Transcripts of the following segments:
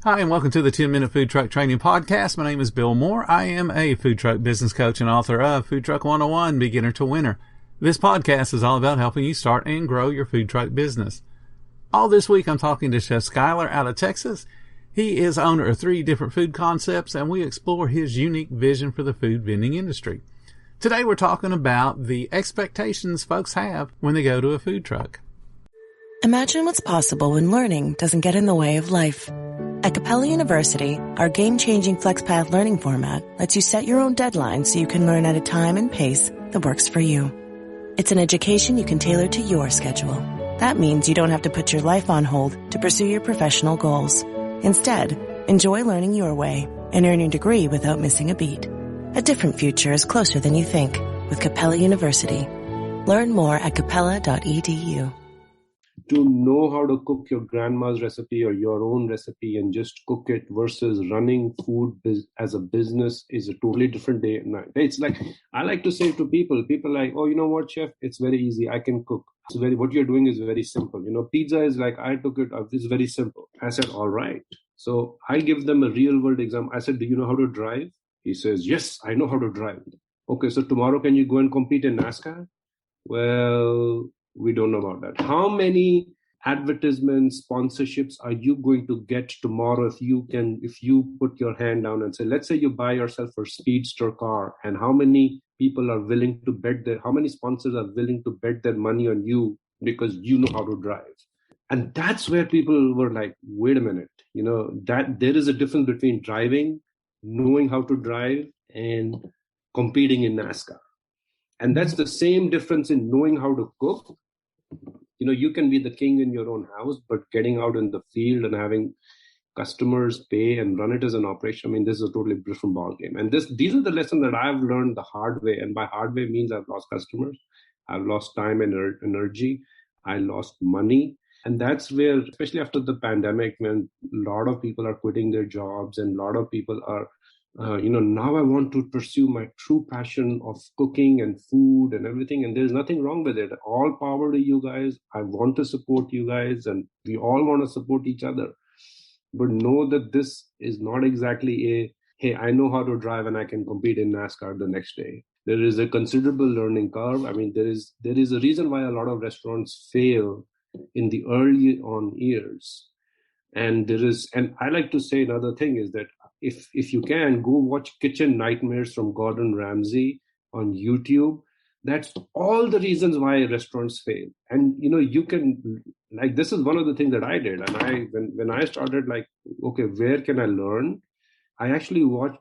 Hi, and welcome to the 10-Minute Food Truck Training Podcast. My name is Bill Moore. I am a food truck business coach and author of Food Truck 101, Beginner to Winner. This podcast is all about helping you start and grow your food truck business. All this week, I'm talking to Chef Skylar out of Texas. He is owner of 3 different food concepts, and we explore his unique vision for the food vending industry. Today, we're talking about the expectations folks have when they go to a food truck. Imagine what's possible when learning doesn't get in the way of life. At Capella University, our game-changing FlexPath learning format lets you set your own deadlines so you can learn at a time and pace that works for you. It's an education you can tailor to your schedule. That means you don't have to put your life on hold to pursue your professional goals. Instead, enjoy learning your way and earn your degree without missing a beat. A different future is closer than you think with Capella University. Learn more at capella.edu. To know how to cook your grandma's recipe or your own recipe and just cook it versus running food as a business is a totally different day and night. It's like, I like to say to people like, oh, you know what, chef, it's very easy. I can cook. What you're doing is very simple. Pizza is like, I took it, it's very simple. I said, all right. So I give them a real world example. I said, do you know how to drive? He says, yes, I know how to drive. Okay, so tomorrow can you go and compete in NASCAR? Well, we don't know about that. How many advertisements, sponsorships are you going to get tomorrow if you put your hand down and say, let's say you buy yourself a speedster car, and how many people are willing to how many sponsors are willing to bet their money on you because you know how to drive? And that's where people were like, wait a minute, that there is a difference between driving, knowing how to drive, and competing in NASCAR. And that's the same difference in knowing how to cook. You can be the king in your own house, but getting out in the field and having customers pay and run it as an operation, this is a totally different ballgame. And these are the lessons that I've learned the hard way. And by hard way means I've lost customers, I've lost time and energy, I lost money. And that's where, especially after the pandemic, when a lot of people are quitting their jobs and a lot of people are now I want to pursue my true passion of cooking and food and everything. And there's nothing wrong with it. All power to you guys. I want to support you guys, and we all want to support each other. But know that this is not exactly hey, I know how to drive and I can compete in NASCAR the next day. There is a considerable learning curve. There is a reason why a lot of restaurants fail in the early on years. And I like to say another thing is that if you can, go watch Kitchen Nightmares from Gordon Ramsay on YouTube. That's all the reasons why restaurants fail. And you can, like, this is one of the things that I did. And when I started, like, okay, where can I learn? I actually watched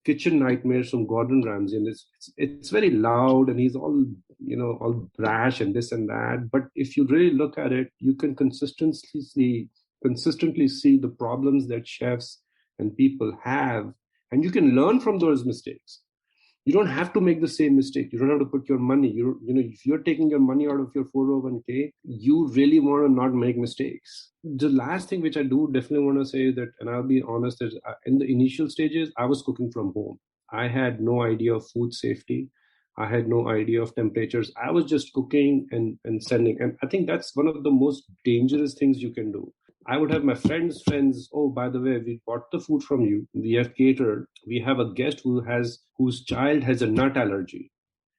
Kitchen Nightmares from Gordon Ramsay, and it's very loud, and he's all all brash and this and that. But if you really look at it, you can consistently see the problems that chefs and people have, and you can learn from those mistakes. You don't have to make the same mistake. You don't have to put your money. If you're taking your money out of your 401k, you really want to not make mistakes. The last thing which I do definitely want to say is that, and I'll be honest, is in the initial stages, I was cooking from home. I had no idea of food safety. I had no idea of temperatures. I was just cooking and sending. And I think that's one of the most dangerous things you can do. I would have my friends, oh, by the way, we bought the food from you. We have catered. We have a guest whose child has a nut allergy.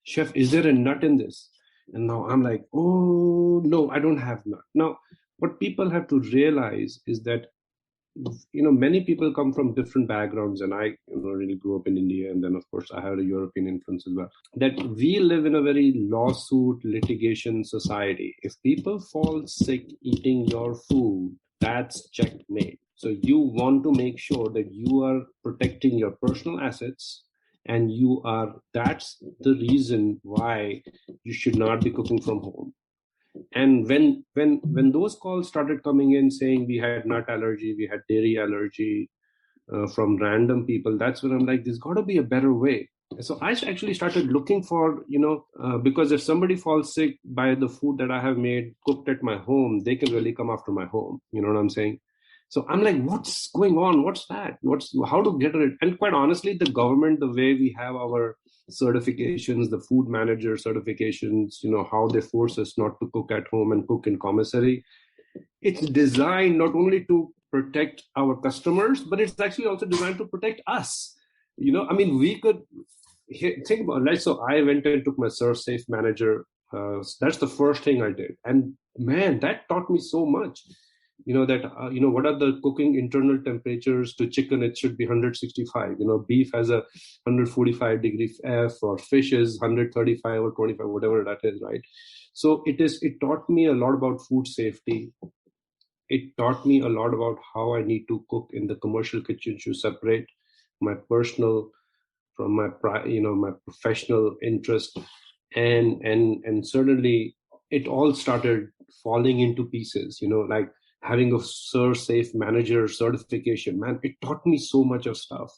Chef, is there a nut in this? And now I'm like, oh, no, I don't have nut. Now, what people have to realize is that, many people come from different backgrounds, and I really grew up in India. And then, of course, I had a European influence as well. That we live in a very lawsuit litigation society. If people fall sick eating your food, that's checkmate. So you want to make sure that you are protecting your personal assets, and that's the reason why you should not be cooking from home. And when those calls started coming in saying we had nut allergy, we had dairy allergy from random people, that's when I'm like, there's got to be a better way. So I actually started looking for, because if somebody falls sick by the food that I have made, cooked at my home, they can really come after my home. You know what I'm saying? So I'm like, what's going on? What's that? How to get it? And quite honestly, the government, the way we have our certifications, the food manager certifications, how they force us not to cook at home and cook in commissary, it's designed not only to protect our customers, but it's actually also designed to protect us. I mean, we could think about, like, so I went and took my ServeSafe Manager. That's the first thing I did. And man, that taught me so much. That, what are the cooking internal temperatures? To chicken, it should be 165. Beef has a 145 degree F, or fish is 135 or 25, whatever that is, right? So it taught me a lot about food safety. It taught me a lot about how I need to cook in the commercial kitchen to separate my personal from my my professional interest, and certainly it all started falling into pieces. Like having a ServeSafe Manager certification, man, it taught me so much of stuff.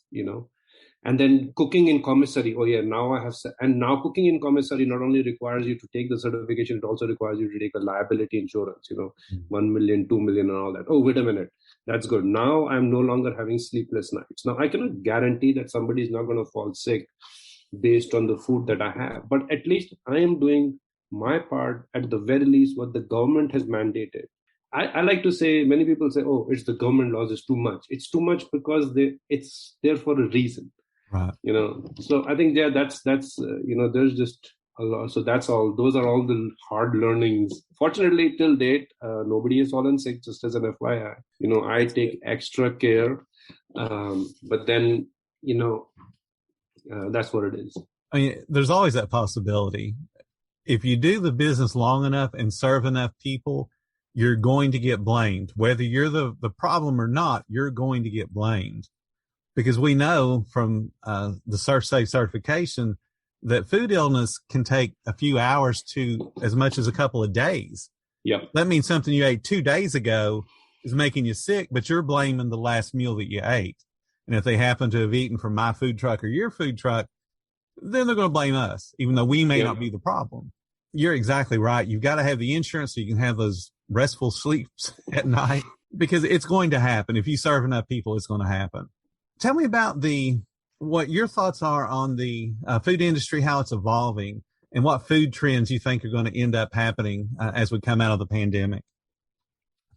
And then cooking in commissary. Oh yeah, now I have, and now cooking in commissary not only requires you to take the certification, it also requires you to take a liability insurance, 1 million, 2 million and all that. Oh, wait a minute. That's good. Now I'm no longer having sleepless nights. Now I cannot guarantee that somebody is not going to fall sick based on the food that I have, but at least I am doing my part, at the very least, what the government has mandated. I like to say, many people say, oh, it's the government laws, it's too much. It's too much because it's there for a reason. Right. So I think that's there's just a lot. So that's all. Those are all the hard learnings. Fortunately, till date, nobody has fallen sick. Just as an FYI, I take extra care. But then, that's what it is. I mean, there's always that possibility. If you do the business long enough and serve enough people, you're going to get blamed. Whether you're the problem or not, you're going to get blamed. Because we know from the ServeSafe certification that food illness can take a few hours to as much as a couple of days. Yep. That means something you ate 2 days ago is making you sick, but you're blaming the last meal that you ate. And if they happen to have eaten from my food truck or your food truck, then they're going to blame us, even though we may not be the problem. You're exactly right. You've got to have the insurance so you can have those restful sleeps at night, because it's going to happen. If you serve enough people, it's going to happen. Tell me about what your thoughts are on the food industry, how it's evolving, and what food trends you think are going to end up happening as we come out of the pandemic.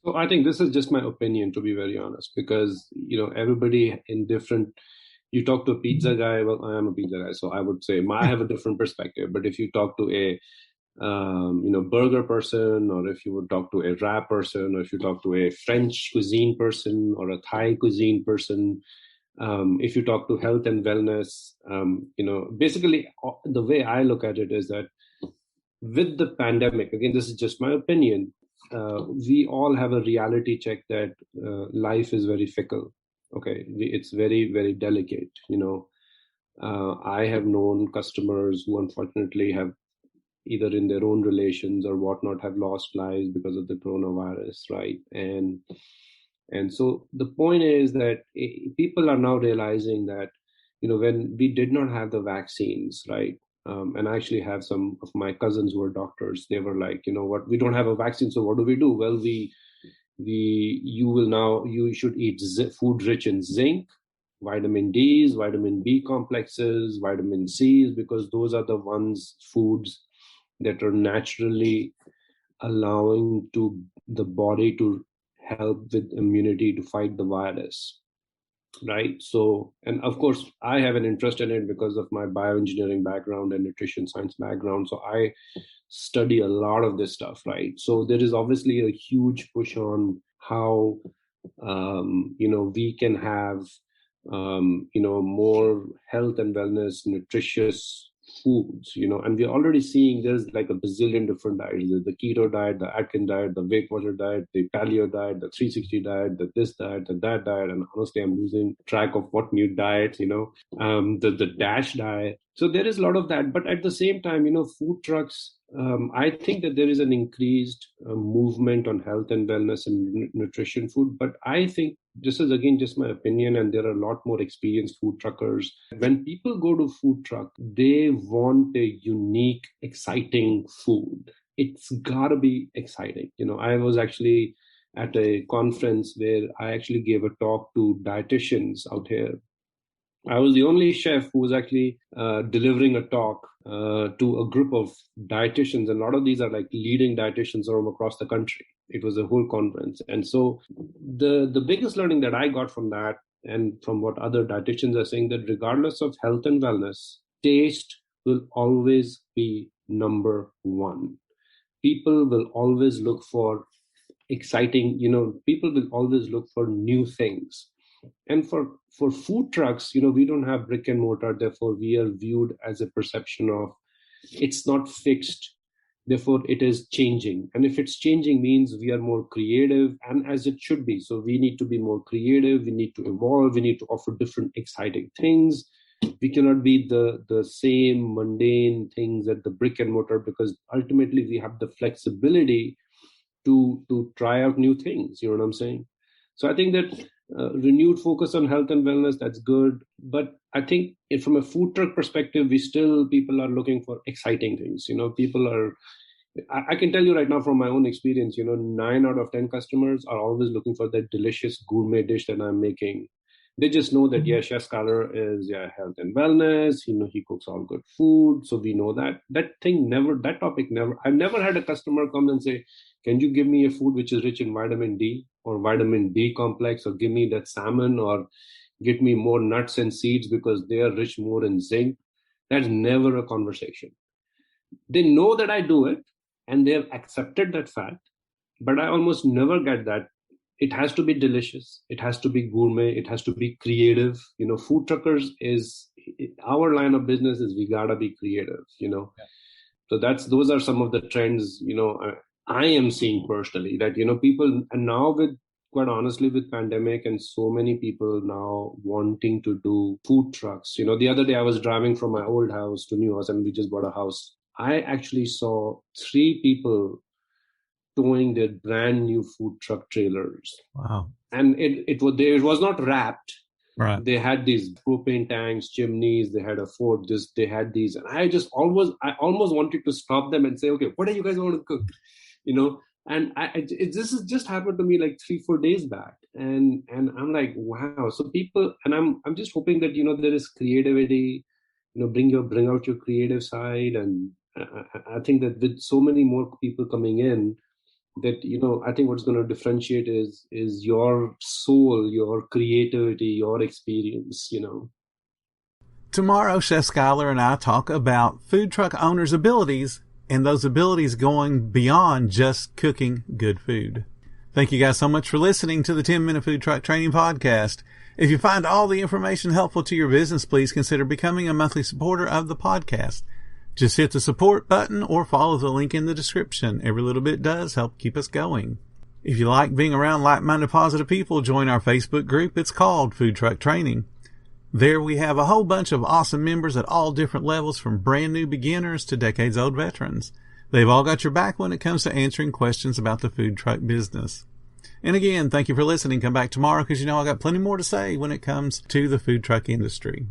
So I think this is just my opinion, to be very honest, because, everybody in different, you talk to a pizza guy, well, I am a pizza guy, so I would say I have a different perspective. But if you talk to a burger person, or if you would talk to a wrap person, or if you talk to a French cuisine person or a Thai cuisine person, if you talk to health and wellness, basically the way I look at it is that with the pandemic, again, this is just my opinion, we all have a reality check that life is very fickle. Okay, it's very, very delicate. I have known customers who unfortunately have either in their own relations or whatnot have lost lives because of the coronavirus, right? And so the point is that people are now realizing that, when we did not have the vaccines, right? And I actually have some of my cousins who are doctors. They were like, what, we don't have a vaccine, so what do we do? Well, you should eat food rich in zinc, vitamin D's, vitamin B complexes, vitamin C's, because those are the foods that are naturally allowing to the body to help with immunity to fight the virus, right? So, and of course, I have an interest in it because of my bioengineering background and nutrition science background. So I study a lot of this stuff, right? So there is obviously a huge push on how, we can have, more health and wellness, nutritious foods, and we're already seeing there's like a bazillion different diets. There's the keto diet, the Atkins diet, the Weight Watcher diet, the paleo diet, the 360 diet, the this diet, the that diet. And honestly, I'm losing track of what new diets, the DASH diet. So there is a lot of that. But at the same time, food trucks, I think that there is an increased movement on health and wellness and nutrition food. But I think this is, again, just my opinion, and there are a lot more experienced food truckers. When people go to food truck, they want a unique, exciting food. It's got to be exciting. I was actually at a conference where I actually gave a talk to dietitians out here. I was the only chef who was actually delivering a talk to a group of dietitians. And a lot of these are like leading dietitians from across the country. It was a whole conference. And so the biggest learning that I got from that, and from what other dietitians are saying, that regardless of health and wellness, taste will always be number one. People will always look for exciting, people will always look for new things. And for food trucks, we don't have brick and mortar, therefore we are viewed as a perception of it's not fixed, therefore it is changing. And if it's changing means we are more creative, and as it should be. So we need to be more creative, we need to evolve, we need to offer different exciting things. We cannot be the same mundane things at the brick and mortar, because ultimately we have the flexibility to try out new things. You know what I'm saying? So I think that renewed focus on health and wellness, that's good. But I think from a food truck perspective, people are looking for exciting things. I can tell you right now from my own experience, 9 out of 10 customers are always looking for that delicious gourmet dish that I'm making. They just know that, Chef Skylar is health and wellness. He cooks all good food. So we know that. I've never had a customer come and say, can you give me a food which is rich in vitamin D or vitamin B complex, or give me that salmon, or get me more nuts and seeds because they are rich more in zinc? That's never a conversation. They know that I do it and they have accepted that fact, but I almost never get that. It has to be delicious. It has to be gourmet. It has to be creative. Food truckers our line of business is we gotta be creative, Yeah. So those are some of the trends, I am seeing personally, that, people, and now quite honestly, with pandemic and so many people now wanting to do food trucks. The other day I was driving from my old house to new house, and we just bought a house. I actually saw 3 people towing their brand new food truck trailers. Wow. And it was not wrapped. Right. They had these propane tanks, chimneys, they had a fort, they had these. And I almost wanted to stop them and say, okay, what do you guys want to cook? And this has just happened to me like 3-4 days back. And I'm like, wow. So people, and I'm just hoping that, there is creativity, bring out your creative side. And I think that with so many more people coming in, that, I think what's going to differentiate is your soul, your creativity, your experience, Tomorrow, Chef Skylar and I talk about food truck owners' abilities, and those abilities going beyond just cooking good food. Thank you guys so much for listening to the 10-Minute Food Truck Training Podcast. If you find all the information helpful to your business, please consider becoming a monthly supporter of the podcast. Just hit the support button or follow the link in the description. Every little bit does help keep us going. If you like being around like-minded positive people, join our Facebook group. It's called Food Truck Training. There we have a whole bunch of awesome members at all different levels, from brand new beginners to decades-old veterans. They've all got your back when it comes to answering questions about the food truck business. And again, thank you for listening. Come back tomorrow, because I got plenty more to say when it comes to the food truck industry.